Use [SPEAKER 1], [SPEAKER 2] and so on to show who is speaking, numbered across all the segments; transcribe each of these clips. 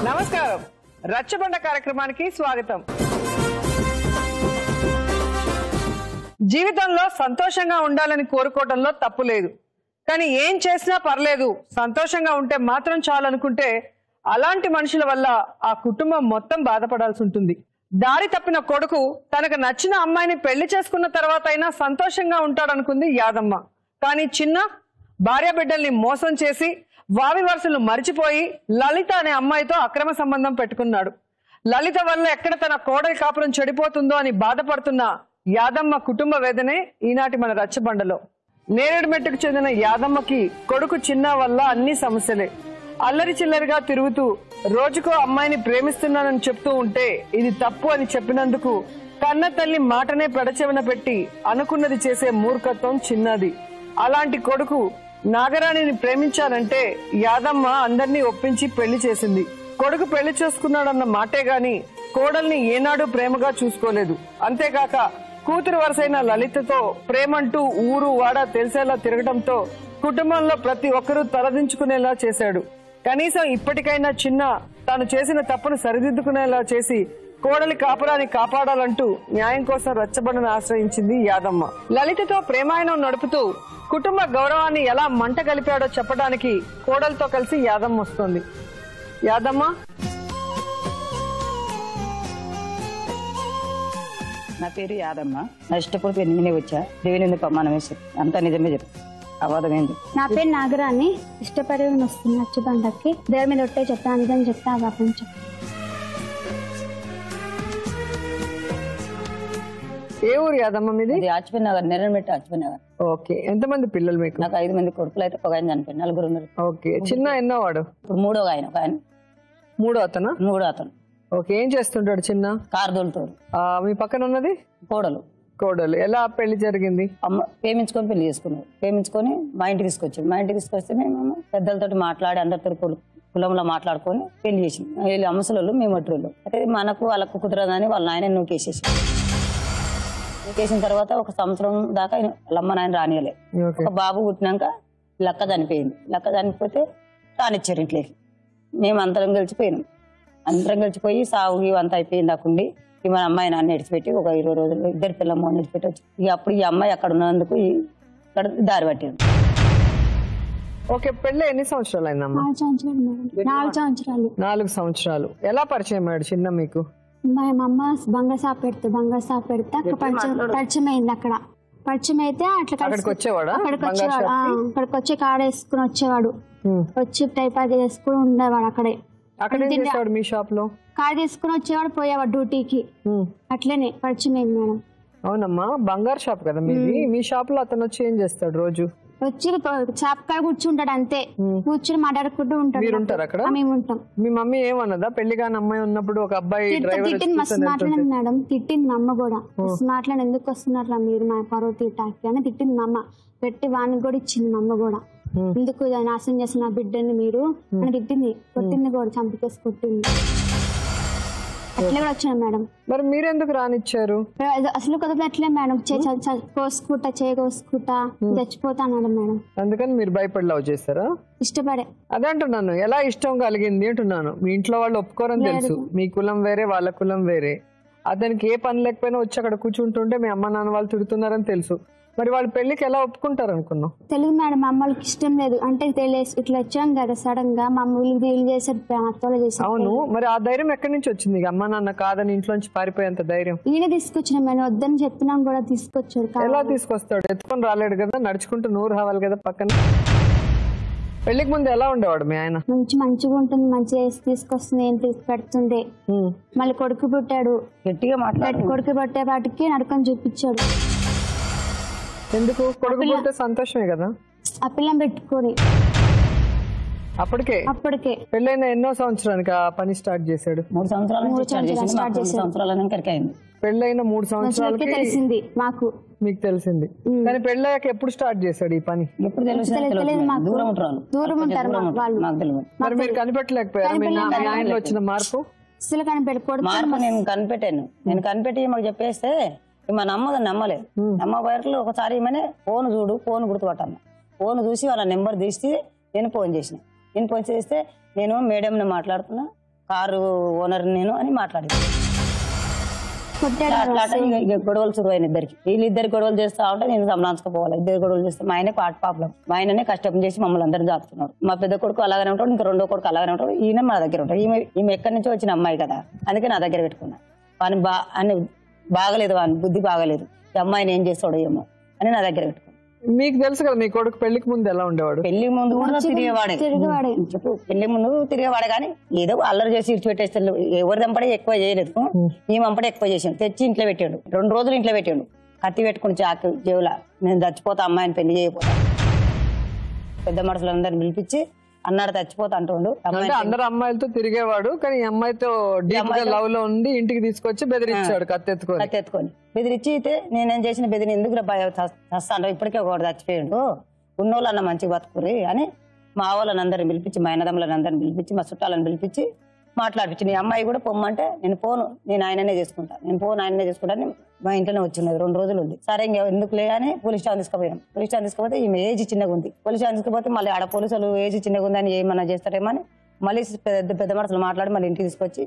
[SPEAKER 1] నమస్కారం, రచ్చబండ కార్యక్రమానికి స్వాగతం. జీవితంలో సంతోషంగా ఉండాలని కోరుకోవడంలో తప్పు లేదు. కానీ ఏం చేసినా పర్లేదు, సంతోషంగా ఉంటే మాత్రం చాలు అనుకుంటే అలాంటి మనుషుల వల్ల ఆ కుటుంబం మొత్తం బాధపడాల్సి ఉంటుంది. దారి తప్పిన కొడుకు తనకు నచ్చిన అమ్మాయిని పెళ్లి చేసుకున్న తర్వాత అయినా సంతోషంగా ఉంటాడనుకుంది యాదమ్మ. కానీ చిన్న భార్య బిడ్డల్ని మోసం చేసి వావి వరుసలు మరిచిపోయి లలిత అనే అమ్మాయితో అక్రమ సంబంధం పెట్టుకున్నాడు. లలిత వల్ల ఎక్కడ తన కోడలి కాపురం చెడిపోతుందో అని బాధపడుతున్న యాదమ్మ కుటుంబ వేదనే ఈనాటి మన రచ్చబండలో. నేరేడుమెట్టుకు చెందిన యాదమ్మకి కొడుకు చిన్న వల్ల అన్ని సమస్యలే. అల్లరి చిల్లరిగా తిరుగుతూ రోజుకో అమ్మాయిని ప్రేమిస్తున్నానని చెప్తూ ఉంటే ఇది తప్పు అని చెప్పినందుకు కన్న తల్లి మాటనే పెడచెవిన పెట్టి అనుకున్నది చేసే మూర్ఖత్వం చిన్నది. అలాంటి కొడుకు నాగరాణిని ప్రేమించాలంటే యాదమ్మ అందరినీ ఒప్పించి పెళ్లి చేసింది. కొడుకు పెళ్లి చేసుకున్నాడన్న మాటే గాని కోడల్ని ఏనాడు ప్రేమగా చూసుకోలేదు. అంతేకాక కూతురు వరుసైన లలితతో ప్రేమంటూ ఊరు వాడ తెలిసేలా తిరగడంతో కుటుంబంలో ప్రతి ఒక్కరూ తలదించుకునేలా చేశాడు. కనీసం ఇప్పటికైనా చిన్న తాను చేసిన తప్పును సరిదిద్దుకునేలా చేసి కోడలి కాపురాన్ని కాపాడాలంటూ న్యాయం కోసం రచ్చబండను ఆశ్రయించింది యాదమ్మ. లలితతో ప్రేమాయణం నడుపుతూ కుటుంబ గౌరవాన్ని ఎలా మంట కలిపాడో చెప్పడానికి కోడలతో కలిసి యాదమ్మ వస్తుంది. యాదమ్మ,
[SPEAKER 2] నా పేరు యాదమ్మ. నా ఇష్టపడితే నేనే వచ్చా. దేవుని మనం వేసి అంతా నిజమే చెప్పు, అబద్ధమైంది.
[SPEAKER 3] నా పేరు నాగరాణి. ఇష్టపడి వస్తుంది రచ్చబండకి. దేవుడి మీద ఒట్టే చెప్తా, నిజం చెప్తా, అబద్ధం చెప్తా.
[SPEAKER 1] ఏ ఊరు యాదమ్మ మీది?
[SPEAKER 2] ఆచిపోయిన నగర్, నేరేడుమెట్టు ఆచిపోయిన నగర్.
[SPEAKER 1] ఓకే, ఎంతమంది పిల్లలు మీకు?
[SPEAKER 2] నాకు 5 మంది కొడుకులు అయితే ఒక ఆయన చనిపోయి 4 ఉన్నారు.
[SPEAKER 1] ఓకే, చిన్న ఎన్నో వాడు?
[SPEAKER 2] ఇప్పుడు 3వ ఆయన, ఒక ఆయన.
[SPEAKER 1] మూడో అతను?
[SPEAKER 2] 3వ అతను.
[SPEAKER 1] ఓకే, ఏం చేస్తుంటాడు చిన్న?
[SPEAKER 2] కారు తోలుతాడు.
[SPEAKER 1] మీ పక్కన ఉన్నది
[SPEAKER 2] కోడలు.
[SPEAKER 1] కోడలు. ఎలా పెళ్లి జరిగింది?
[SPEAKER 2] అమ్మ ప్రేమించుకొని పెళ్లి చేసుకున్నాడు. ప్రేమించుకొని మా ఇంటికి తీసుకొచ్చాడు. మా ఇంటికి తీసుకొస్తే మేము పెద్దలతో మాట్లాడి అందరితో కులంలో మాట్లాడుకొని పెళ్లి చేసాం. వీళ్ళు అమ్మసలు, మేము ఒట్టులు. అయితే మనకు వాళ్ళకు కుదరదని వాళ్ళ ఆయన నూకేసేసి నూకేసిన తర్వాత 1 సంవత్సరం దాకా వాళ్ళమ్మ నాయన రానియలే. ఒక బాబు పుట్టినాక లక్క చనిపోయింది. లక్క చనిపోతే రానిచ్చారు ఇంట్లోకి. మేము అందరం గెలిచిపోయినాం. అందరం గెలిచిపోయి సాగు ఇవంతా అయిపోయింది. దాకుండి మన అమ్మాయి నాన్న విడిచిపెట్టి ఒక 20 రోజులు 2 పిల్లమ్మ విడిచిపెట్టి వచ్చి ఇక అప్పుడు ఈ అమ్మాయి అక్కడ ఉన్నందుకు ఇక్కడ దారి పట్టింది.
[SPEAKER 1] ఓకే, పెళ్లి ఎన్ని సంవత్సరాలు అయిందమ్మా?
[SPEAKER 3] 4 సంవత్సరాలు మేడం. 4 సంవత్సరాలు.
[SPEAKER 1] 4 సంవత్సరాలు. ఎలా పరిచయం అయ్యాడు చిన్న మీకు?
[SPEAKER 3] మా అమ్మ బంగారు షాప్ పెడితే అక్కడ పరిచయం అయింది. అక్కడ పరిచయం అయితే
[SPEAKER 1] అక్కడికి వచ్చేవాడు.
[SPEAKER 3] అక్కడికి వచ్చి కాడ వేసుకుని వచ్చేవాడు. వచ్చి టైప్ చేసుకుని ఉండేవాడు. అక్కడే
[SPEAKER 1] మీ షాప్ లో
[SPEAKER 3] కాడ తీసుకుని వచ్చేవాడు, పోయేవాడు డ్యూటీకి. అట్లనే పరిచయం అయింది మేడం.
[SPEAKER 1] అవునమ్మా, బంగారు షాప్ కదా మీది. మీ షాప్ లో అతను వచ్చి ఏం చేస్తాడు? రోజు
[SPEAKER 3] వచ్చి షాప్ కాడ కూర్చుంటాడు, అంతే. కూర్చుని మాట్లాడుకుంటూ ఉంటాడు.
[SPEAKER 1] మీరు ఉంటారు అక్కడ?
[SPEAKER 3] మేము ఉంటాం.
[SPEAKER 1] మీ మమ్మీ ఏమన్నదా పెళ్లి కాని అమ్మాయి ఉన్నప్పుడు? ఒక అబ్బాయి
[SPEAKER 3] తిట్టింది, మస్తు మాట్లాడింది మేడం. తిట్టింది మా అమ్మ కూడా. మాట్లాడి ఎందుకు వస్తున్నారా మీరు మా పరువు తీటాకి అని తిట్టింది మా అమ్మ. పెట్టి వానికి కూడా ఇచ్చింది మా అమ్మ కూడా. ఎందుకు నాశనం చేసిన బిడ్డని మీరు అని తిట్టింది. కొట్టింది కూడా, చంపికేసి కొట్టింది. అట్లే కూడా వచ్చాను మేడం.
[SPEAKER 1] మరి మీరెందుకు రానిచ్చారు?
[SPEAKER 3] అసలు కుదరట్లే మేడం. కోసుకుంటా కోసుకుంటా చచ్చిపోతాను మేడం.
[SPEAKER 1] అందుకని మీరు భయపడి లవ్ చేస్తారా?
[SPEAKER 3] ఇష్టపడే.
[SPEAKER 1] అదే అంటున్నాను, ఎలా ఇష్టం కలిగింది అంటున్నాను. మీ ఇంట్లో వాళ్ళు ఒప్పుకోరని తెలుసు. మీ కులం వేరే, వాళ్ళ కులం వేరే. అతనికి ఏ పని లేకపోయినా వచ్చి అక్కడ కూర్చుంటుంటే మీ అమ్మ నాన్న వాళ్ళు తిడుతున్నారని తెలుసు. మరి వాళ్ళ పెళ్లికి ఎలా ఒప్పుకుంటారు అనుకున్నాం?
[SPEAKER 3] తెలుగు మేడం, మా అమ్మకి ఇష్టం లేదు. అంటే ఇట్లా వచ్చాం కదా సడన్ గా. మా అమ్మ వీళ్ళు చేశారు.
[SPEAKER 1] అవును, మరి ఆ ధైర్యం ఎక్కడి నుంచి వచ్చింది? అమ్మ నాన్న కాదని ఇంట్లోంచి పారిపోయేంత ధైర్యం?
[SPEAKER 3] ఈయన తీసుకొచ్చిన మేడం. వద్దని చెప్పినా కూడా తీసుకొచ్చాడు.
[SPEAKER 1] ఎలా తీసుకొస్తాడు? ఎత్తుకొని రాలేడు కదా, నడుచుకుంటూ నూరు రావాలి కదా పక్కన. పెళ్లికి ముందు ఎలా ఉండేవాడు మీ ఆయన?
[SPEAKER 3] మంచిగా ఉంటుంది, మంచిగా తీసుకొస్తుంది, ఏం పెడుతుంది. మళ్ళీ కొడుకు పుట్టాడు.
[SPEAKER 2] గట్టిగా మాట్లాడు.
[SPEAKER 3] కొడుకు పుట్టే వాటికి నరకం చూపించాడు.
[SPEAKER 1] ఎందుకు? కొడుకు పుట్టే సంతోషమే కదా.
[SPEAKER 3] ఆ పిల్లని పెట్టుకొని
[SPEAKER 1] అప్పటికే పెళ్ళైన ఎన్నో సంవత్సరానికి ఆ పని స్టార్ట్ చేశాడు?
[SPEAKER 2] 3 సంవత్సరాలు
[SPEAKER 1] పెళ్ళైన 3 సంవత్సరాలకి
[SPEAKER 3] తెలిసింది మాకు.
[SPEAKER 1] మీకు తెలిసింది. కానీ పెళ్ళయ్యాక ఎప్పుడు స్టార్ట్ చేశాడు ఈ పని?
[SPEAKER 3] దూరం ఉంటారు
[SPEAKER 1] మరి మీరు కనిపెట్టలేకపోయారు మీ ఆయనలో వచ్చిన మార్పు?
[SPEAKER 3] అసలు
[SPEAKER 2] నేను కనిపెట్టి మాకు చెప్పేస్తే మా నమ్మలేదు. నమ్మ వైర్లు ఒకసారి ఫోన్ చూడు, ఫోన్ గుర్తుపట్టాను. ఫోన్ చూసి వాళ్ళ నెంబర్ తీసి నేను ఫోన్ చేసిన. నేను ఫోన్ చేస్తే నేను మేడంని మాట్లాడుతున్నా, కారు ఓనర్ నేను అని మాట్లాడింది. అట్లా ఇక గొడవలు సురువైన ఇద్దరికి. వీళ్ళిద్దరు గొడవలు చేస్తా ఉంటే నేను సంబంధించుకోవాలి. ఇద్దరు గొడవలు చేస్తే మా ఆయనే పాట ప్రాబ్లం. మా ఆయననే కష్టం చేసి మమ్మల్ని అందరూ జాపుతున్నాడు. మా పెద్ద కొడుకు అలాగనే ఉంటాడు, ఇంకా రెండో కొడుకు అలాగనే ఉంటాడు. ఈయన మా దగ్గర ఉంటాడు. ఈమె ఎక్కడి నుంచో వచ్చిన అమ్మాయి కదా, అందుకే నా దగ్గర పెట్టుకున్నా. వాని అని బాగలేదు, వాని బుద్ధి బాగలేదు, ఈ అమ్మాయిని ఏం చేస్తాడో ఏమో అని నా దగ్గర పెట్టుకున్నాను.
[SPEAKER 1] మీకు తెలుసు కదా మీ కొడుకు పెళ్లికి ముందు ఎలా ఉండేవాడు?
[SPEAKER 2] పెళ్లి ముందు కూడా తిరిగేవాడే. చెప్పు, పెళ్లి ముందు తిరిగేవాడే కానీ ఏదో అల్లరి చేసి ఇడిచిపెట్టేస్తాడు. ఎవరి దంపడే ఎక్కువ చేయలేదు, ఈ మంపడే ఎక్కువ చేసాడు. తెచ్చి ఇంట్లో పెట్టాడు, 2 రోజులు ఇంట్లో పెట్టాడు. కత్తి పెట్టుకుని చాకు జేవులా, నేను చచ్చిపోతా అమ్మాయిని పెళ్లి చేయకపోతా. పెద్ద మనుషులందరిని పిలిపించి అన్నాడు చచ్చిపోతా అంటుండు.
[SPEAKER 1] అందరు అమ్మాయిలతో తిరిగేవాడు, కానీ ఈ అమ్మాయితో డీప్ గా లవ్ లో ఉండి ఇంటికి తీసుకొచ్చి బెదిరించాడు కత్తెత్తుకొని.
[SPEAKER 2] బెదిరించి అయితే నేనేం చేసిన బెదిరి ఎందుకు చస్తాను, ఇప్పటికే ఒకటి చచ్చిపోయాడు, ఉన్నోళ్ళు అన్న మంచిగా బతుకురి అని మా వాళ్ళని అందరిని పిలిపించి, మా అన్నదమ్ములని అందరిని పిలిపించి, మా చుట్టాలను పిలిపించి మాట్లాడిపించి, నీ అమ్మాయి కూడా పొమ్మంటే నేను పోను, నేను ఆయననే చేసుకుంటా, ఆయననే చేసుకుంటా మా ఇంట్లోనే వచ్చిన్నది. 2 రోజులు ఉంది. సరే ఇంకా ఎందుకులే అని పోలీస్ స్టేషన్ తీసుకుపోయాం. పోలీస్ స్టేషన్ తీసుకుపోతే ఈమె ఏజ్ చిన్నగా ఉంది. పోలీస్ స్టేషన్ తీసుకుపోతే మళ్ళీ ఆడ పోలీసులు ఏజ్ చిన్నగా ఉందని ఏమన్నా చేస్తారేమో అని మళ్ళీ పెద్ద మనుషులు మాట్లాడి మళ్ళీ ఇంటికి తీసుకొచ్చి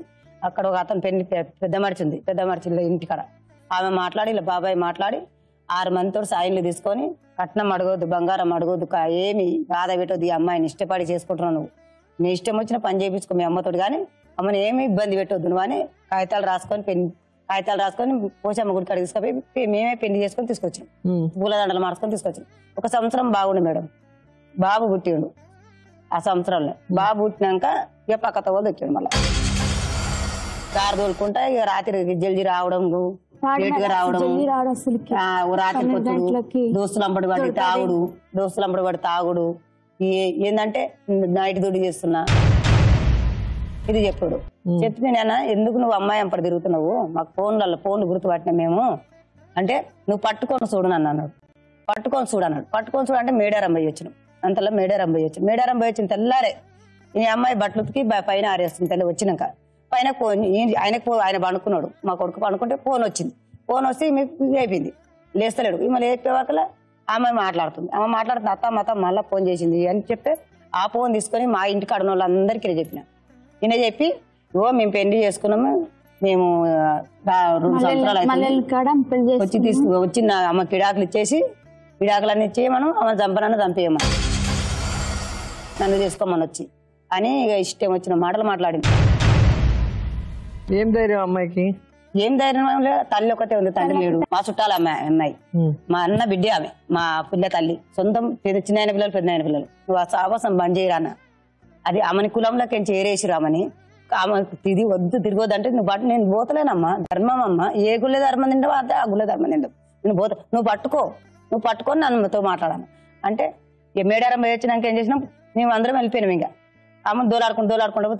[SPEAKER 2] అక్కడ ఒక అతను పెద్ద మనిషి ఉంది, పెద్ద మనిషి ఇంటికాడ ఆమె మాట్లాడి ఇలా బాబాయ్ మాట్లాడి 6 మందితో సాయిన్లు తీసుకొని కట్నం అడగొద్దు, బంగారం అడగొద్దు, ఏమి బాధ పెట్టొద్దు, ఈ అమ్మాయిని ఇష్టపడి చేసుకుంటున్నావు, నువ్వు నీ ఇష్టం వచ్చిన పని చేయించుకో మీ అమ్మతోటి, కానీ అమ్మని ఏమి ఇబ్బంది పెట్టొద్దు నువ్వు అని కాగితాలు రాసుకొని పోచమ్మ గుడికి అడిగి తీసుకుపోయి మేమే పెళ్లి చేసుకొని తీసుకొచ్చాం. పూలదండలు మార్చుకొని తీసుకొచ్చాం. 1 సంవత్సరం బాగుండు మేడం. బాబు పుట్టిండు. ఆ సంవత్సరంలో బాబు పుట్టినాక ఇక పక్కతో వాళ్ళు వచ్చాడు. మళ్ళీ కారు తోలుకుంటా ఇక రాత్రి జల్దీ రావడం, లేటుగా రావడం, రాత్రి కొట్టుడు, దోస్తులంబడి పడి తాగుడు, ఏంటంటే నైట్ డ్యూటీ చేస్తున్నా ఇది చెప్పాడు. చెప్తే నేను ఎందుకు నువ్వు అమ్మాయి అంపడి తిరుగుతున్నావు, మాకు ఫోన్లు గుర్తుపట్టినా మేము అంటే, నువ్వు పట్టుకొని చూడు నన్ను అన్నాడు. పట్టుకొని చూడు అంటే మేడారం పోయి వచ్చినాం. అంతలో మేడారం పోయి వచ్చిన తెల్లారే ఈ అమ్మాయి బట్టలు ఉతికి పైన ఆరేస్తుంది. తెల్ల వచ్చినాక పైన ఆయన పండుకున్నాడు. మా కొడుకు పండుకుంటే ఫోన్ వచ్చింది. ఫోన్ వస్తే లేపింది, లేస్తలేడు. ఈమె లేపేవాకలా ఆమె మాట్లాడుతుంది. అత్త మళ్ళీ ఫోన్ చేసింది అని చెప్తే ఆ ఫోన్ తీసుకొని మా ఇంటికి అడిగిన వాళ్ళందరికీ చెప్పిన. ఈయన చెప్పి మేము పెళ్లి చేసుకున్నాము, మేము 2 సంవత్సరాలు అయితే వచ్చి అమ్మ విడాకులు ఇచ్చేసి విడాకులన్నీ ఇచ్చేయమను, ఆమె చంపేయమని నన్ను చేసుకోమని వచ్చి అని ఇక ఇష్టం వచ్చిన మాటలు మాట్లాడింది.
[SPEAKER 1] ఏం ధైర్యం అమ్మాయికి?
[SPEAKER 2] ఏం ధైర్యం లేదు, తల్లి ఒకటే ఉంది, తండ్రి లేడు. మా చుట్టాల అమ్మాయి, మా అన్న బిడ్డే ఆమె, మా పిల్ల తల్లి, సొంతం చిన్న పిల్లలు పెద్ద పిల్లలు. నువ్వు ఆ సాహసం బంద్ చేయరాన్న, అది ఆమెని కులంలోకి చేరేసిరు. ఆమెని ఆమె తిరగొద్దు అంటే నేను పోతలేనమ్మా, ధర్మం అమ్మ, ఏ గుళ్ళే ధర్మం తింటావో అదే ఆ గుళ్ళే ధర్మం తింటావు, నువ్వు పట్టుకొని నన్నుతో మాట్లాడాను అంటే ఇక మేడారం పోయి వచ్చినాక ఏం చేసినాం, మేము అందరం వెళ్ళిపోయినాం. ఇంకా ఆమె దోలాడుకుంటూ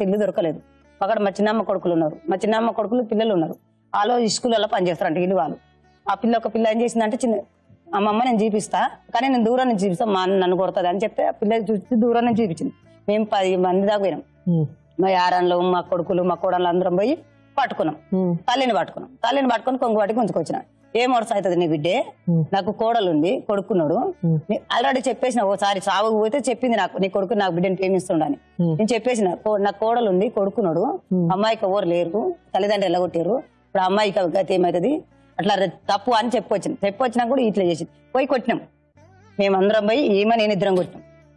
[SPEAKER 2] ఇల్లు దొరకలేదు. అక్కడ మా చిన్నమ్మ కొడుకులు ఉన్నారు, మా చిన్నమ్మ కొడుకులు పిల్లలు ఉన్నారు. వాళ్ళు స్కూల్లో పనిచేస్తారంట ఇల్లు వాళ్ళు. ఆ ఒక పిల్ల ఏం చేసిందంటే అమ్మమ్మ నేను చూపిస్తా, కానీ నేను దూరం నుంచి చూపిస్తాను, మా నన్ను కొడుతుంది అని చెప్తే ఆ పిల్లలు చూసి దూరం నుంచి చూపించింది. మేము 10 మంది దాకా పోయినాం. మా యారాన్లో మా కొడుకులు మా కోడళ్ళు అందరం పోయి పట్టుకున్నాం. తల్లిని పట్టుకొని కొంగువాటికి ఉంచుకొచ్చినా. ఏం వరుస అవుతుంది నీ బిడ్డే, నాకు కోడలు ఉంది, కొడుకున్నాడు, ఆల్రెడీ చెప్పేసిన ఓసారి సాగుకు పోతే చెప్పింది నాకు, నీ కొడుకు నాకు బిడ్డని ప్రేమిస్తుండని. నేను చెప్పేసిన నాకు కోడలు ఉంది, కొడుకున్నాడు, అమ్మాయికి ఎవరు లేరు, తల్లిదండ్రులు ఎల్లగొట్టారు, ఇప్పుడు అమ్మాయికి గతి ఏమవుతుంది, అట్లా తప్పు అని చెప్పొచ్చినా కూడా ఇట్లా చేసి పోయి కొట్టినాం. మేమందరం పోయి నేను ఇద్దరం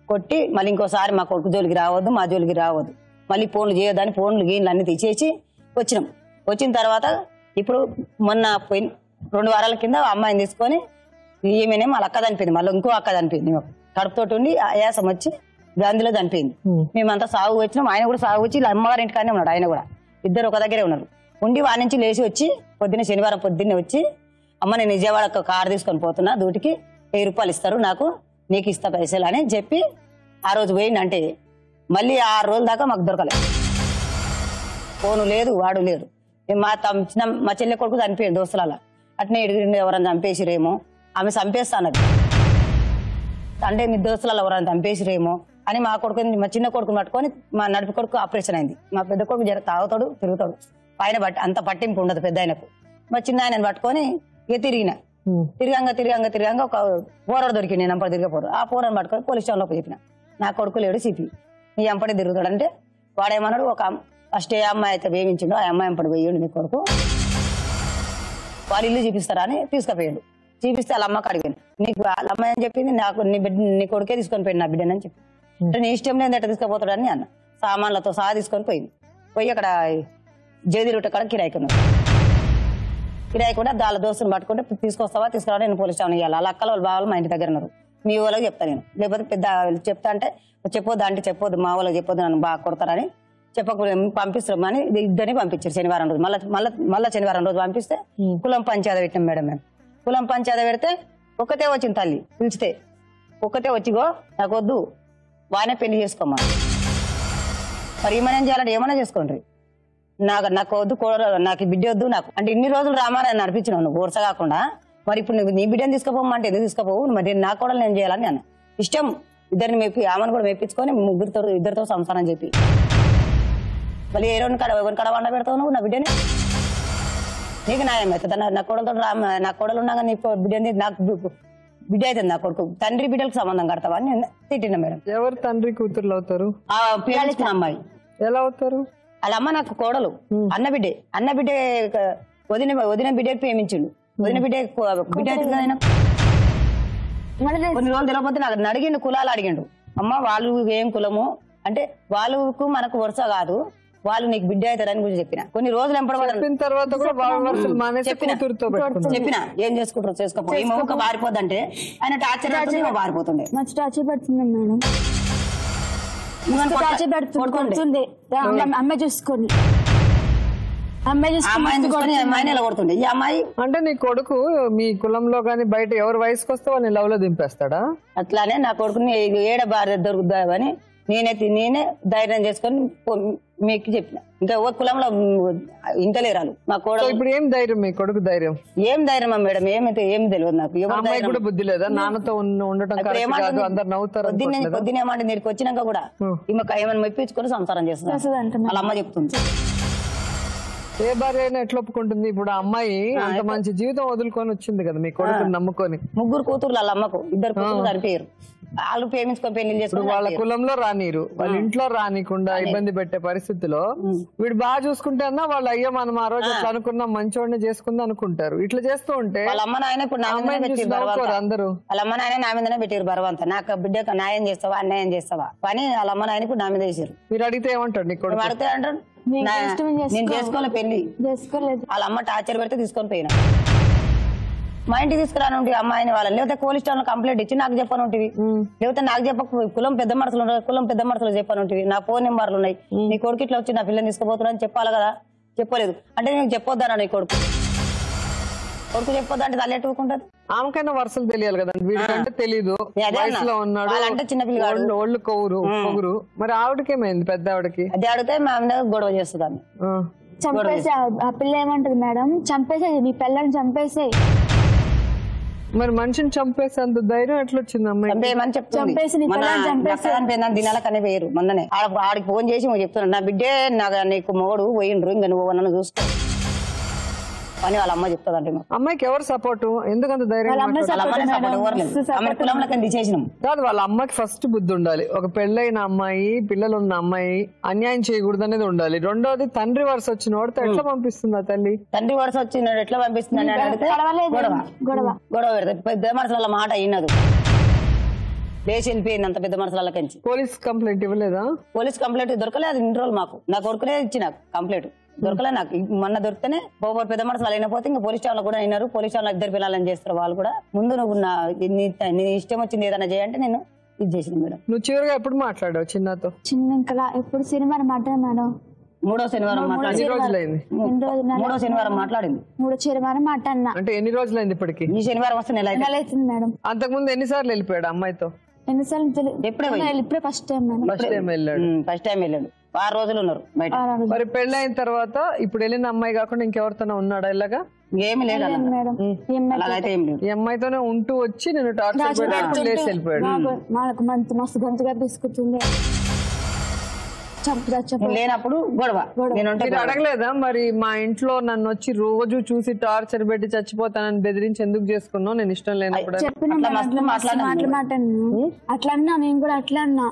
[SPEAKER 2] కొట్టి మళ్ళీ ఇంకోసారి మా కొడుకు జోలికి రావద్దు, మా జోలికి రావద్దు, మళ్ళీ ఫోన్లు చేయొద్దని ఫోన్లు గీన్లు అన్ని తీసేసి వచ్చినాం. వచ్చిన తర్వాత ఇప్పుడు మొన్న 2 వారాల కింద అమ్మాయిని తీసుకొని ఈమెనే వాళ్ళ అక్క చనిపోయింది, మళ్ళీ ఇంకో అక్క చనిపోయింది, కడుపుతోటి ఉండి ఆయాసం వచ్చి గాంధీలో చనిపోయింది. మేమంతా సాగు వచ్చినాం. ఆయన కూడా సాగు వచ్చి అమ్మగారి ఇంటికానే ఉన్నాడు. ఆయన కూడా ఇద్దరు ఒక దగ్గరే ఉన్నారు. ఉండి వాడి నుంచి లేచి వచ్చి శనివారం పొద్దున్నే వచ్చి, అమ్మ నేను విజయవాడ కారు తీసుకొని పోతున్నా, దూటికి 1000 రూపాయలు ఇస్తారు నాకు, నీకు ఇస్తా పైసలు అని చెప్పి ఆ రోజు పోయింది. అంటే మళ్ళీ 6 రోజుల దాకా మాకు దొరకలేదు. ఫోను లేదు, వాడు లేరు. మా చెల్లె కొడుకు చనిపోయింది దోస్తుల, అట్నే ఇడిగిండి ఎవరైనా చంపేసిరేమో, ఆమె చంపేస్తానది అంటే మీ దోస్తులలో ఎవరైనా చంపేసిరేమో అని మా చిన్న కొడుకుని పట్టుకొని, మా నడిపి కొడుకు ఆపరేషన్ అయింది. మా పెద్ద కొడుకు తాగుతాడు, తిరుగుతాడు, పైన అంత పట్టింపు ఉండదు పెద్ద ఆయనకు. మా చిన్న ఆయనను పట్టుకొని ఇక తిరిగాక ఒక పోరాడు దొరికి, నేను అంపడు తిరిగిపోరు. ఆ పోరాడు పట్టుకొని పోలీస్ స్టేషన్లోకి చెప్పిన. నా కొడుకు లేడు, సిపి నీ ఎంపడి తిరుగుతాడు అంటే వాడేమన్నాడు, ఒక ఫస్ట్ ఏ అమ్మాయి అయితే వేయించిండో ఆ అమ్మాయి ఎంపడి పోయాడు నీ కొడుకు, వాళ్ళు ఇల్లు చూపిస్తారా అని తీసుకుపోయాడు. చూపిస్తే వాళ్ళ అమ్మకి అడిగాను, నీకు వాళ్ళ అమ్మాయి అని చెప్పింది, నాకు నీ కొడుకే తీసుకొని పోయింది నా బిడ్డని అని చెప్పి. అంటే నీ ఇష్టం లేదు ఎట్లా తీసుకుపోతాడు అని అన్న. సామాన్లతో సహా తీసుకొని పోయింది. పోయి అక్కడ జేదిరుట కాడ కిరాయికున్నాడు. కిరాయి కూడా దాళ్ళ దోస్తుని పట్టుకుంటే తీసుకొస్తావా తీసుకురావా, నేను పోలీస్ స్టేషన్ ఇవ్వాలి. వాళ్ళ అక్కల వాళ్ళ బావాలు మా ఇంటి దగ్గర ఉన్నారు, మీ వాళ్ళకి చెప్తా నేను, లేకపోతే పెద్ద చెప్తా అంటే చెప్పొద్దు అంటే చెప్పొద్దు, మా వాళ్ళకి చెప్పొద్దు, నన్ను బాగా కొడతారని చెప్పకూడదు, పంపిస్తాం అని ఇద్దరిని పంపించారు శనివారం రోజు. మళ్ళీ శనివారం రోజు పంపిస్తే కులం పంచాయతీ పెట్టినాం మేడం. మేము కులం పంచాయతీ పెడితే ఒక్కతే వచ్చింది తల్లి పిలిచితే, ఒక్కతే వచ్చిగో నాకు వద్దు వానే పెళ్లి చేసుకోమా, మరి ఏమైనా చేయాలంటే ఏమైనా చేసుకోండి, నాకు వద్దు, నాకు బిడ్డ వద్దు నాకు అంటే ఇన్ని రోజులు రామారాయణ నడిపించినావు నువ్వు వరుస కాకుండా, మరి ఇప్పుడు నువ్వు నీ బిడ్డని తీసుకుపోమంటే ఎందుకు తీసుకుపోవు, మరి నా కూడా నేను చేయాలని నేను ఇష్టం. ఇద్దరిని మెప్పి ఆమెను కూడా మెప్పించుకొని ఇద్దరితో సంసారం చెప్పి మళ్ళీ ఎవరి కడ వండ పెడతావు నువ్వు నా బిడ్డని, నీకు న్యాయం అవుతుంది. నా కోడలతో నా కోడలు ఉన్నాగా నీ బిడ్డని నాకు బిడ్డ అవుతుంది, నా కొడుకు తండ్రి బిడ్డలకు సంబంధం కడతావా అని నేను తిట్టినా మేడం.
[SPEAKER 1] ఎవరు తండ్రి కూతుర్లు అవుతారు?
[SPEAKER 2] ఆ ప్రేమించుకున్న అమ్మాయి.
[SPEAKER 1] ఎలా అవుతారు?
[SPEAKER 2] వాళ్ళ అమ్మ నాకు కోడలు, అన్న బిడ్డే వదిన బిడ్డ ప్రేమించిండు, వదిన బిడ్డ అవుతుంది ఆయన. కొన్ని రోజులు తెలియకపోతే నాకు అడిగిండు, కులాలు అడిగిండు, అమ్మ వాళ్ళు ఏం కులము అంటే వాళ్ళకు మనకు వరుస కాదు, వాళ్ళు నీకు బిడ్డ అవుతారని గురించి చెప్పిన. కొన్ని రోజులు చెప్పిన ఏం చేసుకుంటారు చేసుకోపో, ఈ మొక్క బారిపోద్దంటే ఆయన టార్చర్ బారిపోతుండే.
[SPEAKER 3] అమ్మాయి చూసుకొని
[SPEAKER 2] అమ్మాయిని ఎలా కొడుతుండే ఈ అమ్మాయి.
[SPEAKER 1] అంటే నీ కొడుకు మీ కులంలో గానీ బయట ఎవరు వయసుకు వస్తే వాళ్ళని లవ్ లో దింపేస్తాడా?
[SPEAKER 2] అట్లానే నా కొడుకుని ఏడ భార్య దొరుకుతావని నేనే ధైర్యం చేసుకొని మీకు చెప్పిన. ఇంకా ఓ కులంలో ఇంటలేరాలు మా కోడలు.
[SPEAKER 1] ఇప్పుడు ఏం ధైర్యం మీ కొడుకు ధైర్యం?
[SPEAKER 2] ఏం ధైర్యం మేడం, ఏమైతే ఏం తెలియదు నాకు.
[SPEAKER 1] అమ్మాయి కూడా బుద్ధి లేదా? నాన్నతో ఉండటం అందరు నవ్వుతారు.
[SPEAKER 2] పొద్దున ఏమంటే నీకు వచ్చినాక కూడా ఏమైనా మెప్పించుకొని సంసారం చేస్తుంది వాళ్ళ అమ్మ చెప్తుంది.
[SPEAKER 1] ఏ భార్య అయినా ఎట్లా ఒప్పుకుంటుంది? ఇప్పుడు ఆ అమ్మాయి అంత మంచి జీవితం వదులుకొని వచ్చింది కదా మీ కొడుకు నమ్ముకొని.
[SPEAKER 2] ముగ్గురు కూతుర్లు వాళ్ళ అమ్మకు, ఇద్దరు కూతురు చనిపోయారు. వాళ్ళు ప్రేమించుకొని పెళ్లి చేసుకుని
[SPEAKER 1] వాళ్ళ కులంలో రానిరు, వాళ్ళ ఇంట్లో రానికుండా ఇబ్బంది పెట్టే పరిస్థితిలో వీడు బాగా చూసుకుంటే అన్నా వాళ్ళు అయ్యో మనం ఆ రోజు అట్లా అనుకున్నాం మంచోడిని చేసుకుందాం అనుకుంటారు. ఇట్లా చేస్తూ ఉంటే
[SPEAKER 2] వాళ్ళ అమ్మ నాయన ఇప్పుడు
[SPEAKER 1] అందరూ
[SPEAKER 2] వాళ్ళ అమ్మ నాయన నా మీదనే పెట్టారు బరవంతా, నాకు బిడ్డకు న్యాయం చేస్తావా అన్యాయం చేస్తావా అని వాళ్ళ అమ్మ నాయన ఇప్పుడు నా మీద వేసారు.
[SPEAKER 1] మీరు అడిగితే ఏమంటాడు నీ కొడుకు?
[SPEAKER 2] అడిగితే అంటారు నేను చేసుకోలే పెళ్లి, వాళ్ళ అమ్మ టార్చర్ పెడితే తీసుకొని పోయినా. మా ఇంటికి తీసుకురానుంటి అమ్మాయిని వాళ్ళని, లేకపోతే పోలీస్ స్టేషన్ కంప్లైంట్ ఇచ్చి నాకు చెప్పనుంటివి, లేకపోతే నాకు చెప్పక కులం పెద్ద మనుషులు చెప్పనుంటివి, నా ఫోన్ నెంబర్లు ఉన్నాయి, నీ కొడుకు ఇట్లా వచ్చి నా పిల్లని తీసుకుపోతున్నా అని చెప్పాలి కదా. చెప్పలేదు అంటే నేను చెప్పొద్దానా నీ కొడుకు చెప్పొద్దు అంటే తల్లి ఎట్టుకుంటారు.
[SPEAKER 1] ఆమెకైనా వరుసలు తెలియాలి కదా, వీడికంటే తెలీదు, వయసులో ఉన్నాడు
[SPEAKER 2] అంటే చిన్నపిల్లలు
[SPEAKER 1] ఒళ్ళు పొగురు. మరి ఆవిడకేమైంది? పెద్ద ఆవిడకి
[SPEAKER 2] అది అడిగితే మా ఆమె గొడవ చేస్తుంది.
[SPEAKER 3] చంపేసి ఆ పిల్ల ఏమంటది మేడం, చంపేసేది నీ పిల్లని చంపేసే.
[SPEAKER 1] మరి మనిషిని చంపేసేంత ధైర్యం ఎట్లా వచ్చింది అమ్మాయి?
[SPEAKER 2] దినాల కనే వేరు. మొన్ననే ఆడికి ఫోన్ చేసి చెప్తున్నాడు, నా బిడ్డే నీకు మొగడు పోయిండ్రు, ఇంకా నువ్వు నన్ను చూసుకో అని వాళ్ళ అమ్మ చెప్తాదంటే.
[SPEAKER 1] అమ్మాయికి ఎవరు సపోర్టు? ఎందుకంత ధైర్యం? కాదు, వాళ్ళ అమ్మకి ఫస్ట్ బుద్ధి ఉండాలి. ఒక పెళ్ళైన అమ్మాయి, పిల్లలు ఉన్న అమ్మాయి అన్యాయం చేయకూడదు అనేది ఉండాలి. రెండోది తండ్రి వరుస వచ్చిన వాడితో ఎట్లా పంపిస్తుంది ఆ తల్లి?
[SPEAKER 2] తండ్రి వరుస వచ్చిన ఎట్లా పంపిస్తుంది అని అడిగితే గొడవ పెడతాయి. పెద్ద మనుషుల మాట అయినది లేచి వెళ్ళిపోయింది అంత పెద్ద మనుషులకి.
[SPEAKER 1] పోలీస్ కంప్లైంట్ ఇవ్వలేదా?
[SPEAKER 2] పోలీస్ కంప్లైంట్ దొరకలేదు ఇన్ని రోజులు మాకు. నా కొడుకునే ఇచ్చిన కంప్లైంట్ దొరకలే నాకు. మొన్న దొరికితేనే పెద్ద మనుషులు అయినపోతే ఇంకా పోలీస్ స్టేషన్ లో కూడా అయినారు. పోలీస్ స్టేషన్ లో ఇద్దరు పిల్లలని చేస్తారు వాళ్ళు కూడా. ముందు నువ్వు నీ ఇష్టం వచ్చింది ఏదైనా చేయంటే నేను ఇది చేసింది మేడం.
[SPEAKER 1] నువ్వు చివరిగా ఎప్పుడు మాట్లాడావు చిన్నతో?
[SPEAKER 3] ఎప్పుడు శనివారం మాట్లాడాను మేడం.
[SPEAKER 2] మూడో శనివారం మాట్లాడింది. మూడో శనివారం మాట్లాడినా.
[SPEAKER 1] అంటే ఎన్ని రోజులైంది ఇప్పటికి?
[SPEAKER 2] ఈ శనివారం వస్తే నెల
[SPEAKER 3] అవుతుంది మేడం.
[SPEAKER 1] అంతకుముందు ఎన్నిసార్లు వెళ్ళిపోయాడు అమ్మాయితో?
[SPEAKER 3] ఇప్పుడే ఫస్ట్ టైం
[SPEAKER 2] వెళ్ళాడు. 6 రోజులు ఉన్నారు బయట.
[SPEAKER 1] మరి పెళ్ళైన తర్వాత ఇప్పుడు వెళ్ళిన అమ్మాయి కాకుండా ఇంకెవరితోనే ఉన్నాడా ఇలాగా?
[SPEAKER 2] ఏమి లేదు మేడం.
[SPEAKER 1] ఈ అమ్మాయితోనే ఉంటూ వచ్చి నేను టార్చర్ లేసి వెళ్ళిపోయాడు.
[SPEAKER 3] మస్తు గొంతుగా తీసుకుంటుంది.
[SPEAKER 2] లేనప్పుడు గొడవ.
[SPEAKER 1] మీరు అడగలేదా మరి మా ఇంట్లో నన్ను వచ్చి రోజు చూసి టార్చర్ పెట్టి చచ్చిపోతానని బెదిరించి ఎందుకు చేసుకున్నావు నేను ఇష్టం లేనప్పుడు?
[SPEAKER 3] అట్లా అన్నా నేను కూడా అట్లా అన్నా.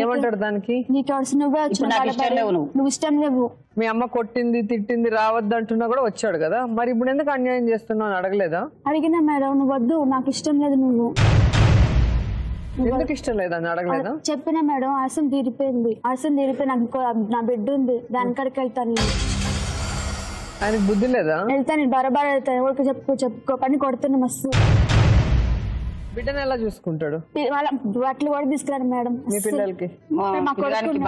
[SPEAKER 1] ఏమంటాడు దానికి?
[SPEAKER 3] నీకు నువ్వే
[SPEAKER 2] ఇప్పుడు నాకు ఇష్టం లేవు
[SPEAKER 3] నువ్వు ఇష్టం లేవు.
[SPEAKER 1] మీ అమ్మ కొట్టింది తిట్టింది రావద్దు అంటున్నా కూడా వచ్చాడు కదా, మరి ఇప్పుడు ఎందుకు అన్యాయం చేస్తున్నావు అని అడగలేదా?
[SPEAKER 3] అడిగినా మేడం, నువ్వు వద్దు, నాకు ఇష్టం లేదు, నువ్వు
[SPEAKER 1] ఎందుకు ఇష్టం లేదని అడగలేదా?
[SPEAKER 3] చెప్పినా మేడం. అసలు తీరిపోయింది, నాకు నా బిడ్డ ఉంది, దాని కాడికి వెళ్తాను నేను.
[SPEAKER 1] ఆయనకు బుద్ధి లేదా?
[SPEAKER 3] వెళ్తాను, బరాబర్ వెళ్తాను. ఎవరికి చెప్పుకో పని కొడుతున్నా మస్తు.
[SPEAKER 1] బిడ్డను ఎలా చూసుకుంటాడు?
[SPEAKER 3] వాళ్ళ బట్టలు కూడా తీసుకురాను మేడం.
[SPEAKER 1] మీ పిల్లలకి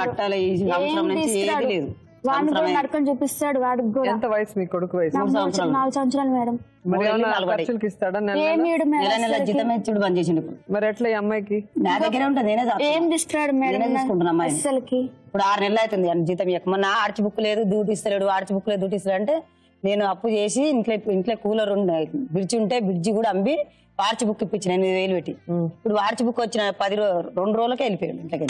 [SPEAKER 2] బట్టలు ఈ సంవత్సరం నుంచి ఏది లేదు.
[SPEAKER 3] వాడిని కూడా నడకని చూపిస్తాడు. వాడికి కూడా
[SPEAKER 1] ఎంత వయసు మీ కొడుకు వయసు?
[SPEAKER 3] 4 సంవత్సరాలు మేడం.
[SPEAKER 1] మరి ఖర్చులకి ఇస్తాడా?
[SPEAKER 3] ఏమీడు
[SPEAKER 2] నెల జీతం ఇచ్చుడు బంద్ చేసిండు.
[SPEAKER 1] మరి ఎట్లా ఈ అమ్మాయికి?
[SPEAKER 2] నా దగ్గర ఉంటుంది, నేనే
[SPEAKER 3] ఏం తీసుకురాడు మేడం.
[SPEAKER 2] తీసుకుంటున్నా అమ్మాయి.
[SPEAKER 3] అసలుకి
[SPEAKER 2] ఇప్పుడు 6 నెలలు అవుతుంది జీతం ఇవ్వక. మొన్న ఆర్చి బుక్ లేదు, డ్యూటీ ఇస్తలేడు, ఆర్చి బుక్ లేదు, డ్యూటీ ఇస్తాడు అంటే నేను అప్పు చేసి ఇంట్లో కూలర్ బ్రిడ్జి ఉంటే బ్రిడ్జి కూడా అమ్మి వార్చి బుక్ ఇప్పించిన 8,000 పెట్టి. ఇప్పుడు వార్చి బుక్ వచ్చిన 2 రోజులకే వెళ్ళిపోయాడు ఇంట్లోకి.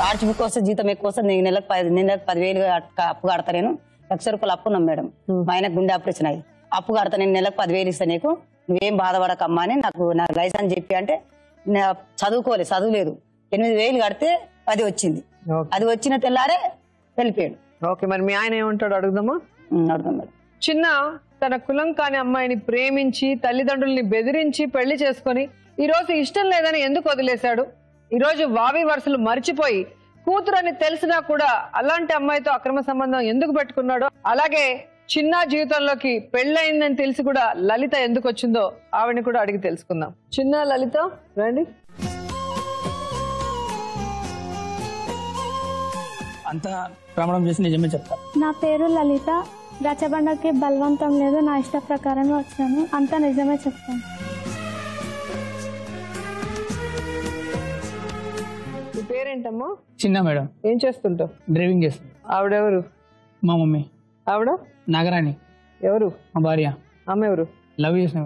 [SPEAKER 2] వార్చి బుక్ వస్తే జీతం ఎక్కువ వస్తే నేను నెలకు 10,000 అప్పు కడతా. నేను 1,00,000 రూపాయలు అప్పు ఉన్నాం మేడం. మా ఆయనకు గుండె ఆపరేషన్ అయ్యి అప్పు కడతా. నేను నెలకు 10,000 ఇస్తాను నీకు, నువ్వేం బాధపడకమ్మా అని నాకు లైసెన్స్ చెప్పి అంటే చదువులేదు. 8,000 కడితే 10 వచ్చింది. అది వచ్చిన తెల్లారే వెళ్ళిపోయాడు.
[SPEAKER 1] ఓకే, మరి మీ ఆయన ఏమంటాడు అడుగుదామా?
[SPEAKER 2] అడుగుదాం మేడం.
[SPEAKER 1] చిన్న తన కులం కాని అమ్మాయిని ప్రేమించి తల్లిదండ్రుల్ని బెదిరించి పెళ్లి చేసుకుని ఈ రోజు ఇష్టం లేదని ఎందుకు వదిలేశాడు? ఈ రోజు వావి వరుసలు మర్చిపోయి కూతురని తెలిసినా కూడా అలాంటి అమ్మాయితో అక్రమ సంబంధం ఎందుకు పెట్టుకున్నాడో, అలాగే చిన్న జీవితంలోకి పెళ్ళయిందని తెలిసి కూడా లలిత ఎందుకు వచ్చిందో ఆవిడని కూడా అడిగి తెలుసుకుందాం. చిన్న, లలిత రండి.
[SPEAKER 4] అంతా ప్రమాణం చేసి నిజమే చెప్తా.
[SPEAKER 3] నా పేరు లలిత. రచ్చబండకి బలవంతం లేదు, నా ఇష్ట ప్రకారమే వచ్చాను. అంతా నిజమే చెప్తాను.
[SPEAKER 1] నీ పేరేంటమ్మా?
[SPEAKER 4] చిన్న మేడం.
[SPEAKER 1] ఏం చేస్తుంటావు?
[SPEAKER 4] డ్రైవింగ్ చేస్తాను.
[SPEAKER 1] ఆవిడెవరు?
[SPEAKER 4] మా మమ్మీ.
[SPEAKER 1] ఆవిడ
[SPEAKER 4] నాగరాణి.
[SPEAKER 1] ఎవరు?
[SPEAKER 4] మా భార్య.
[SPEAKER 1] ఆమె ఎవరు?
[SPEAKER 4] లవ్ చేసిన.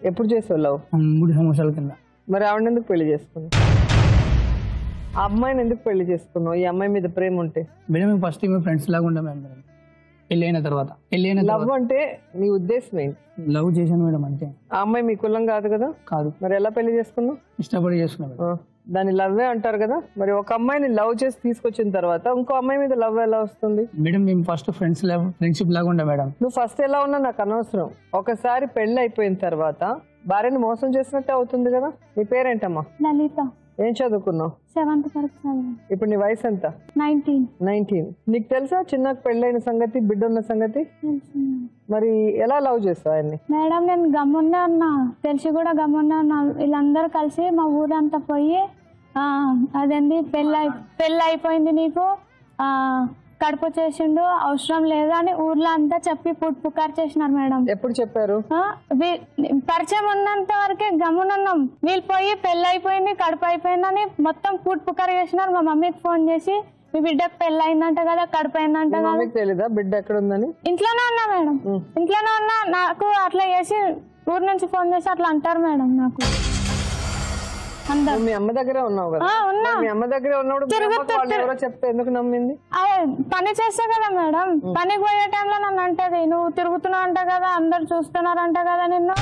[SPEAKER 1] ఎప్పుడు చేసావు లవ్?
[SPEAKER 4] 3 సంవత్సరాల కింద.
[SPEAKER 1] మరి ఆవిడ ఎందుకు పెళ్లి చేసుకున్నావు? ఆ అమ్మాయిని ఎందుకు పెళ్లి చేసుకున్నావు? ఈ అమ్మాయి మీద ప్రేమ ఉంటే?
[SPEAKER 4] మేడం ఫస్ట్ మేము ఫ్రెండ్స్ లాగా ఉండే మేడం. పెళ్ళి అయిన తర్వాత
[SPEAKER 1] లవ్ అంటే నీ ఉద్దేశం ఏంటి?
[SPEAKER 4] లవ్ చేశాను మేడం అంతే.
[SPEAKER 1] ఆ అమ్మాయి మీ కులం కాదు కదా?
[SPEAKER 4] కాదు.
[SPEAKER 1] మరి ఎలా పెళ్లి చేసుకున్నావు?
[SPEAKER 4] ఇష్టపడి చేసుకున్నా.
[SPEAKER 1] దాన్ని లవ్వే అంటారు కదా. మరి ఒక అమ్మాయిని లవ్ చేసి తీసుకొచ్చిన తర్వాత ఇంకో అమ్మాయి మీద లవ్ ఎలా వస్తుంది?
[SPEAKER 4] మేడం మేము ఫస్ట్ ఫ్రెండ్షిప్ లాగా ఉండే మేడం.
[SPEAKER 1] నువ్వు ఫస్ట్ ఎలా ఉన్నా నాకు అనవసరం. ఒకసారి పెళ్లి అయిపోయిన తర్వాత భార్యని మోసం చేసినట్టే అవుతుంది కదా. నీ పేరేంటమ్మా?
[SPEAKER 3] లలిత.
[SPEAKER 1] ఏం చదువుకున్నావు?
[SPEAKER 3] 7th వరకు.
[SPEAKER 1] ఇప్పుడు నీ వయసు ఎంత?
[SPEAKER 3] 19.
[SPEAKER 1] నీకు తెలుసా చిన్నకు పెళ్ళైన సంగతి, బిడ్డ ఉన్న సంగతి? మరి ఎలా లవ్ చేస్తావు ఆయన్ని?
[SPEAKER 3] మేడం నేను గమ్మున్నా ఉన్నా, తెలిసి కూడా గమ్మున్నా ఉన్నా. వీళ్ళందరూ కలిసి మా ఊరంతా పోయి అదేంది పెళ్ళి అయిపోయింది నీకు, కడుపు చేసిండు, అవసరం లేదు అని ఊర్లో అంతా చెప్పి పుకారు చేసినారు మేడం.
[SPEAKER 1] ఎప్పుడు చెప్పారు?
[SPEAKER 3] పరిచయం ఉన్నంత వరకే గమ్మునున్నాం. వీళ్ళు పోయి పెళ్ళి అయిపోయింది, కడుపు అయిపోయిందని మొత్తం పుకారు చేసినారు. మా మమ్మీకి ఫోన్ చేసి మీ బిడ్డకు పెళ్ళి అయిందంట కదా, కడుపు అయిందంట కదా.
[SPEAKER 1] తెలీదా బిడ్డ ఎక్కడ ఉందని?
[SPEAKER 3] ఇంట్లోనే ఉన్నా మేడం, ఇంట్లోనే ఉన్నా. నాకు అట్లా చేసి ఊరు నుంచి ఫోన్ చేసి అట్లా అంటారు మేడం. నాకు
[SPEAKER 1] మీ అమ్మ దగ్గరే ఉన్నావు కదా? మీ అమ్మ దగ్గరే ఉన్నప్పుడు ఎవరో చెప్తే ఎందుకు నమ్మింది?
[SPEAKER 3] పని చేస్తా కదా మేడం, పనికి పోయే టైంలో నన్ను అంటది, నువ్వు తిరుగుతున్నావు అంట కదా, అందరు చూస్తున్నారంట కదా, నిన్ను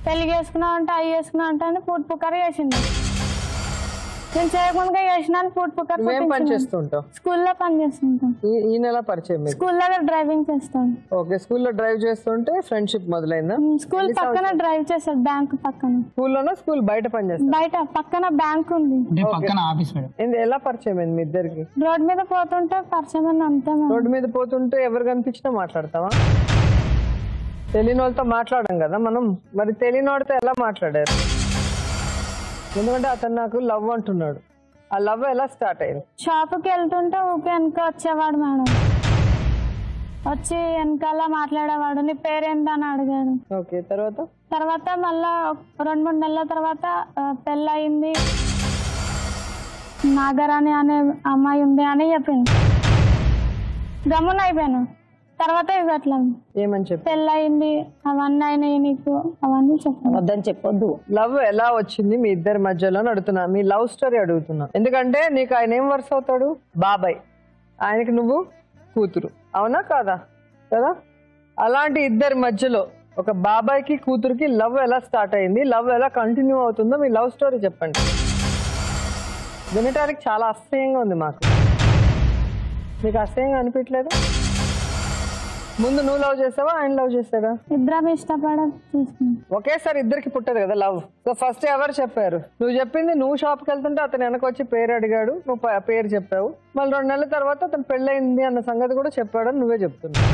[SPEAKER 3] పెళ్లి చేసుకున్నావు అంట, అవి చేసుకున్నావు అంట అని పుకారు చేసింది. నేను చేయకుండా చేసినాను పుకారు.
[SPEAKER 1] పని చేస్తుంటావు?
[SPEAKER 3] స్కూల్లో పని చేస్తుంటాం.
[SPEAKER 1] ఈ నెల పరిచయం?
[SPEAKER 3] స్కూల్లో డ్రైవింగ్ చేస్తాను.
[SPEAKER 1] ఓకే, స్కూల్లో డ్రైవ్ చేస్తుంటే ఫ్రెండ్షిప్ మొదలైందా?
[SPEAKER 3] స్కూల్ పక్కన డ్రైవ్ చేస్తాడు, బ్యాంక్ పక్కన.
[SPEAKER 1] స్కూల్లోనా స్కూల్ బయట పని చేస్తా?
[SPEAKER 3] బయట పక్కన బ్యాంక్ ఉంది,
[SPEAKER 4] పక్కన ఆఫీస్ మేడం.
[SPEAKER 1] ఎలా పరిచయం అయింది మీ ఇద్దరికి?
[SPEAKER 3] రోడ్ మీద పోతుంటే పరిచయం అయింది అంతే.
[SPEAKER 1] రోడ్ మీద పోతుంటే ఎవరు కనిపించినా మాట్లాడతావా? తెలియని వాళ్ళతో మాట్లాడడం కదా మనం. మరి తెలియని వాడితో ఎలా మాట్లాడారు? ఎందుకంటే అతను నాకు లవ్ అంటున్నాడు. ఆ లవ్ ఎలా స్టార్ట్ అయింది?
[SPEAKER 3] షాప్కి వెళ్తుంటే ఊపి వెనక వచ్చేవాడు మేడం. వచ్చి వెనకాల మాట్లాడేవాడు, నీ పేరేంటని అడిగాడు.
[SPEAKER 1] ఓకే,
[SPEAKER 3] తర్వాత మళ్ళా 2-3 నెలల తర్వాత పెళ్ళి అయింది, నాగరాణి అనే అమ్మాయి ఉంది అని చెప్పింది. గమ్మున అయిపోయాను. తర్వాత ఇవ్వట్లా
[SPEAKER 1] ఏమని చెప్పి
[SPEAKER 3] పెళ్ళి అయింది, అవన్నీ అయినాయి నీకు, అవన్నీ చెప్పాను.
[SPEAKER 2] వద్దని చెప్పొద్దు.
[SPEAKER 1] లవ్ ఎలా వచ్చింది మీ ఇద్దరి మధ్యలో అడుగుతున్నా, మీ లవ్ స్టోరీ అడుగుతున్నా. ఎందుకంటే నీకు ఆయన ఏం వరుస అవుతాడు? బాబాయ్. ఆయనకి నువ్వు కూతురు, అవునా కాదా? కదా. అలాంటి ఇద్దరి మధ్యలో ఒక బాబాయ్కి కూతురుకి లవ్ ఎలా స్టార్ట్ అయింది, లవ్ ఎలా కంటిన్యూ అవుతుందో మీ లవ్ స్టోరీ చెప్పండి. వినటానికి చాలా అసహ్యంగా ఉంది మాకు. మీకు అసహ్యంగా అనిపించలేదు? ముందు నువ్వు లవ్ చేసావా, ఆయన లవ్ చేసాడా?
[SPEAKER 3] ఇద్దరం ఇష్టపడడం తీసుకున్నాం.
[SPEAKER 1] ఒకేసారి ఇద్దరికి పుట్టదు కదా లవ్. సో ఫస్ట్ ఎవరు చెప్పారు? నువ్వు చెప్పింది నువ్వు షాప్కి వెళ్తుంటే అతను వెనకొచ్చి పేరు అడిగాడు, నువ్వు పేరు చెప్పావు. మళ్ళీ 2 నెలల తర్వాత అతను పెళ్ళయింది అన్న సంగతి కూడా చెప్పాడని నువ్వే చెప్తున్నావు.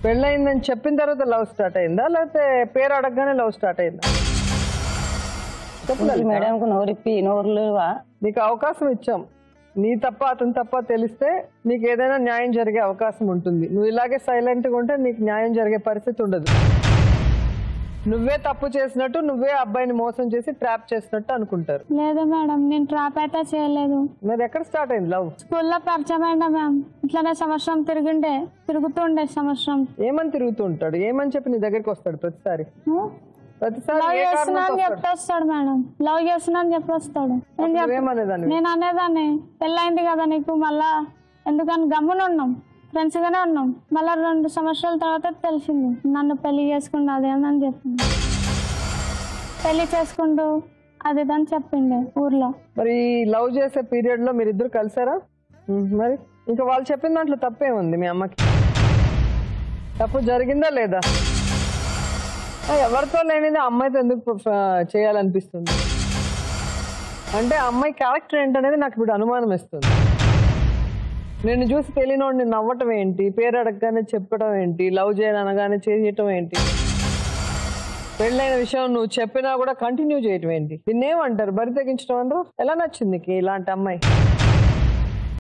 [SPEAKER 1] పెళ్ళయిందని చెప్పిన తర్వాత లవ్ స్టార్ట్ అయిందా, లేకపోతే పేరు అడగగానే లవ్ స్టార్ట్ అయిందా?
[SPEAKER 2] మేడంకు నోరిప్పి నోరులేవా?
[SPEAKER 1] నీకు అవకాశం ఇచ్చాం. నీ తప్ప అతని తప్ప తెలిస్తే నీకు ఏదైనా న్యాయం జరిగే అవకాశం ఉంటుంది. నువ్వు ఇలాగే సైలెంట్గా ఉంటే నీకు న్యాయం జరిగే పరిస్థితి ఉండదు. నువ్వే తప్పు చేసినట్టు, నువ్వే అబ్బాయిని మోసం చేసి ట్రాప్ చేసినట్టు అనుకుంటారు.
[SPEAKER 3] లేదు మేడం, నేను ట్రాప్ అయితే చేయలేదు.
[SPEAKER 1] మరి ఎక్కడ స్టార్ట్ అయింది లవ్?
[SPEAKER 3] స్కూల్లో పరిచయం అయిందా మ్యామ్. ఇట్లానే సంవత్సరం తిరుగుతుండే సంవత్సరం.
[SPEAKER 1] ఏమని తిరుగుతూ ఉంటాడు? ఏమని చెప్పి నీ దగ్గరికి వస్తాడు ప్రతిసారి?
[SPEAKER 3] లవ్ చేస్తున్నా అని చెప్పొస్తాడు మేడం. లవ్ చేస్తున్నా అని చెప్పొస్తాడు. నేను అనేదాన్ని పెళ్ళైంది కదా నీకు, మళ్ళా ఎందుకని గమ్మున ఉన్నాం, ఫ్రెండ్స్ గానే ఉన్నాం. మళ్ళా 2 సంవత్సరాల తర్వాత తెలిసింది నన్ను పెళ్లి చేసుకున్నది అని చెప్పింది. పెళ్లి చేసుకుంటూ అది అని చెప్పింది ఊర్లో.
[SPEAKER 1] మరి లవ్ చేసే పీరియడ్ లో మీరిద్దరు కలిసారా? మరి ఇంకా వాళ్ళు చెప్పిన దాంట్లో తప్పేముంది? మీ అమ్మకి తప్పు జరిగిందా లేదా? ఎవరితో లేనిది అమ్మాయితో ఎందుకు చేయాలనిపిస్తుంది? అంటే అమ్మాయి క్యారెక్టర్ ఏంటనేది నాకు ఇప్పుడు అనుమానం ఇస్తుంది. నిన్ను చూసి తెలియనోడిని నవ్వటం ఏంటి, పేరు అడగగానే చెప్పడం ఏంటి, లవ్ చేయాలనగానే చేయటం ఏంటి, పెళ్ళైన విషయం నువ్వు చెప్పినా కూడా కంటిన్యూ చేయటం ఏంటి? నిన్నేమంటారు? బరి తెగించడం అంటారు? ఎలా నచ్చింది నీకు ఇలాంటి అమ్మాయి?